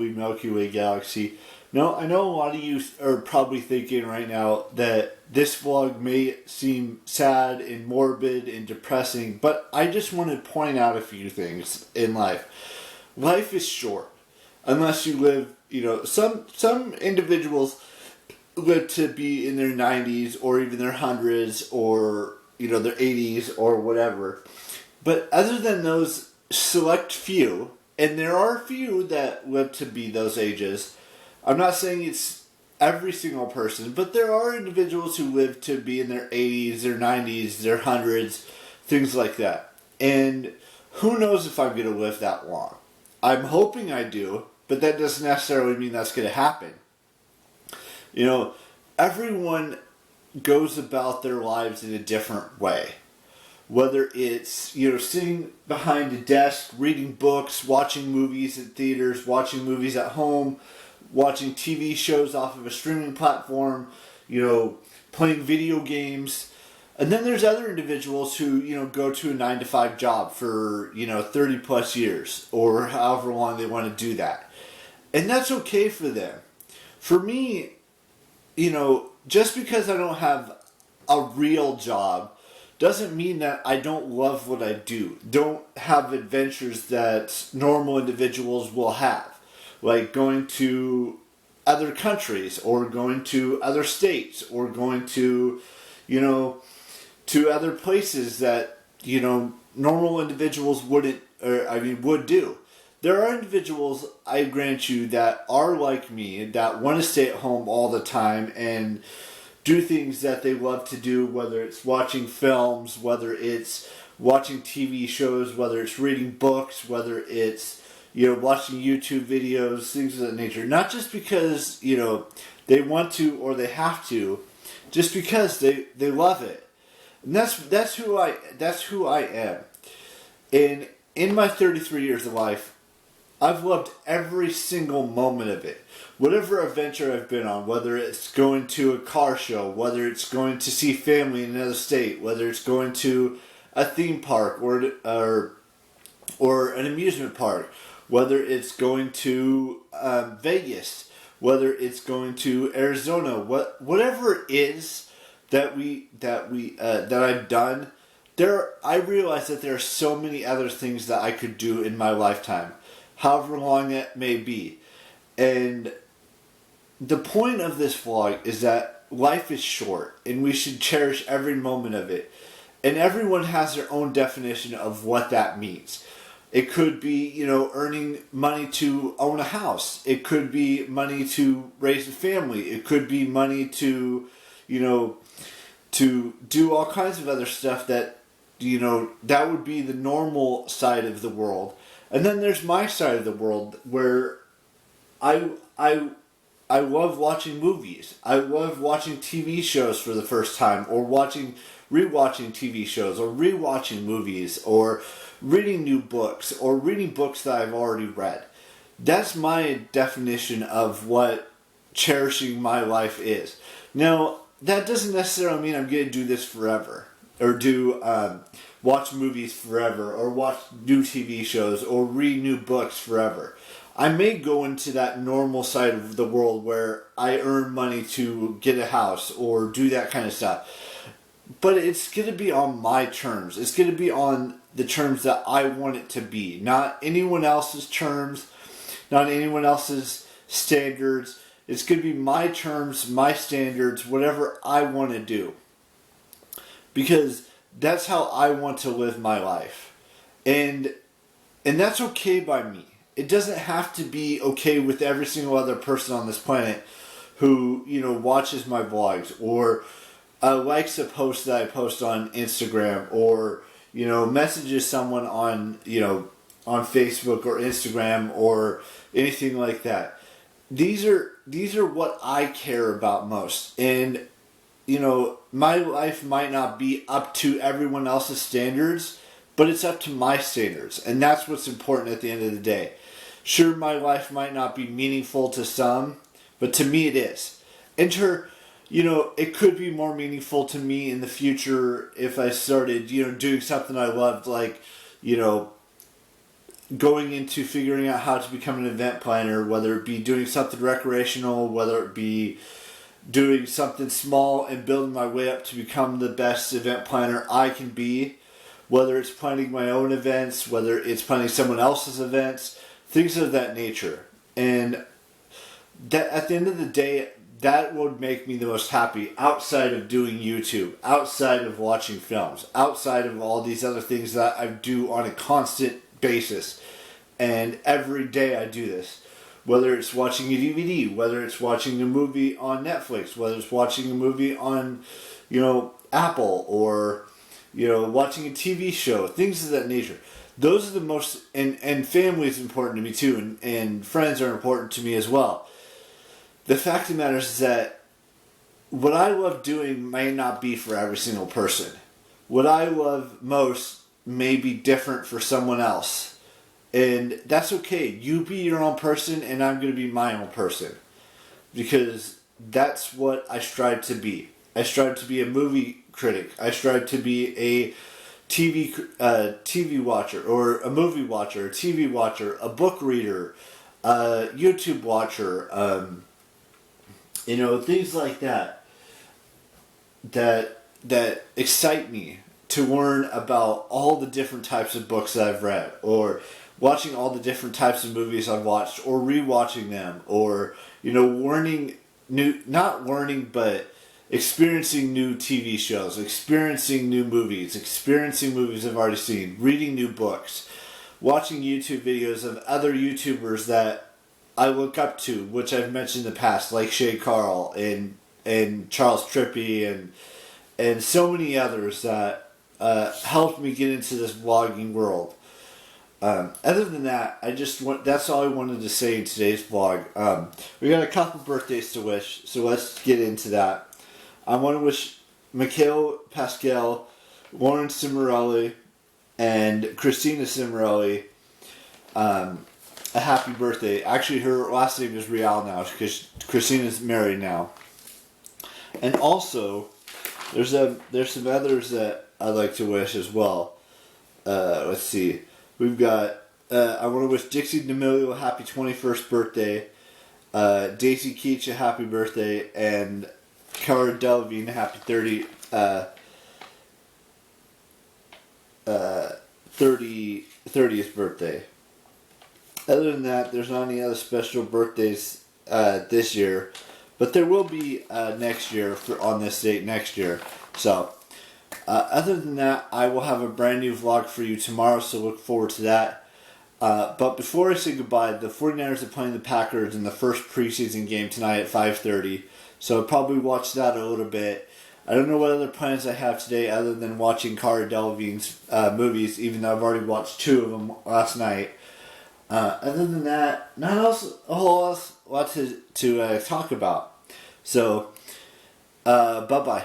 lovely Milky Way galaxy. Now, I know a lot of you are probably thinking right now that this vlog may seem sad and morbid and depressing, but I just want to point out a few things in life. Life is short. Unless you live, some individuals live to be in their 90s or even their 100s or, their 80s or whatever. But other than those select few, and there are a few that live to be those ages, I'm not saying it's every single person, but there are individuals who live to be in their 80s, their 90s, their 100s, things like that. And who knows if I'm going to live that long. I'm hoping I do, but that doesn't necessarily mean that's going to happen. Everyone goes about their lives in a different way. Whether it's, sitting behind a desk, reading books, watching movies at theaters, watching movies at home, watching TV shows off of a streaming platform, playing video games. And then there's other individuals who, go to a 9-to-5 job for, 30 plus years or however long they want to do that. And that's okay for them. For me, just because I don't have a real job doesn't mean that I don't love what I do. Don't have adventures that normal individuals will have. Like going to other countries or going to other states or going to, to other places that, normal individuals would do. There are individuals, I grant you, that are like me, that want to stay at home all the time and do things that they love to do, whether it's watching films, whether it's watching TV shows, whether it's reading books, whether it's, watching YouTube videos, things of that nature. Not just because, they want to or they have to, just because they love it. And that's who I am. And in my 33 years of life, I've loved every single moment of it. Whatever adventure I've been on, whether it's going to a car show, whether it's going to see family in another state, whether it's going to a theme park or an amusement park, whether it's going to Vegas, whether it's going to Arizona, whatever it is that I've done, I realize that there are so many other things that I could do in my lifetime, however long it may be. And the point of this vlog is that life is short and we should cherish every moment of it. And everyone has their own definition of what that means. It could be, earning money to own a house. It could be money to raise a family. It could be money to, to do all kinds of other stuff that, that would be the normal side of the world. And then there's my side of the world where I love watching movies. I love watching TV shows for the first time, or rewatching TV shows, or rewatching movies, or reading new books, or reading books that I've already read. That's my definition of what cherishing my life is. Now, that doesn't necessarily mean I'm going to do this forever, or watch movies forever, or watch new TV shows, or read new books forever. I may go into that normal side of the world where I earn money to get a house or do that kind of stuff. But it's going to be on my terms. It's going to be on the terms that I want it to be. Not anyone else's terms, not anyone else's standards. It's going to be my terms, my standards, whatever I want to do. Because that's how I want to live my life. And that's okay by me. It doesn't have to be okay with every single other person on this planet who, watches my vlogs or likes a post that I post on Instagram or, messages someone on Facebook or Instagram or anything like that. These are what I care about most. And, my life might not be up to everyone else's standards, but it's up to my standards. And that's what's important at the end of the day. Sure, my life might not be meaningful to some, but to me it is. It could be more meaningful to me in the future if I started, doing something I loved, like, going into figuring out how to become an event planner, whether it be doing something recreational, whether it be doing something small and building my way up to become the best event planner I can be, whether it's planning my own events, whether it's planning someone else's events, things of that nature. And that at the end of the day, that would make me the most happy outside of doing YouTube, outside of watching films, outside of all these other things that I do on a constant basis. And every day I do this. Whether it's watching a DVD, whether it's watching a movie on Netflix, whether it's watching a movie on, Apple, or, watching a TV show, things of that nature. Those are the most, and family is important to me too, and friends are important to me as well. The fact of the matter is that what I love doing may not be for every single person. What I love most may be different for someone else. And that's okay. You be your own person and I'm going to be my own person. Because that's what I strive to be. I strive to be a movie critic. I strive to be a TV watcher, or a movie watcher, a TV watcher, a book reader, a YouTube watcher, things like that excite me to learn about all the different types of books that I've read, or watching all the different types of movies I've watched, or rewatching them, or but experiencing new TV shows, experiencing new movies, experiencing movies I've already seen, reading new books, watching YouTube videos of other YouTubers that I look up to, which I've mentioned in the past, like Shay Carl and Charles Trippy and so many others that helped me get into this vlogging world. Other than that, that's all I wanted to say in today's vlog. We got a couple birthdays to wish, so let's get into that. I want to wish Mikhail Pascal, Lauren Cimarelli, and Christina Cimarelli a happy birthday. Actually, her last name is Real now because Christina's married now. And also, there's some others that I'd like to wish as well. Let's see. We've got, I want to wish Dixie D'Amelio a happy 21st birthday, Daisy Keach a happy birthday, and Cara Delevingne a happy 30th birthday. Other than that, there's not any other special birthdays this year, but there will be next year on this date next year. So, other than that, I will have a brand new vlog for you tomorrow, so look forward to that. But before I say goodbye, the 49ers are playing the Packers in the first preseason game tonight at 5:30, so I'll probably watch that a little bit. I don't know what other plans I have today other than watching Cara Delevingne's movies, even though I've already watched 2 of them last night. Other than that, not a whole lot to talk about. So, bye-bye.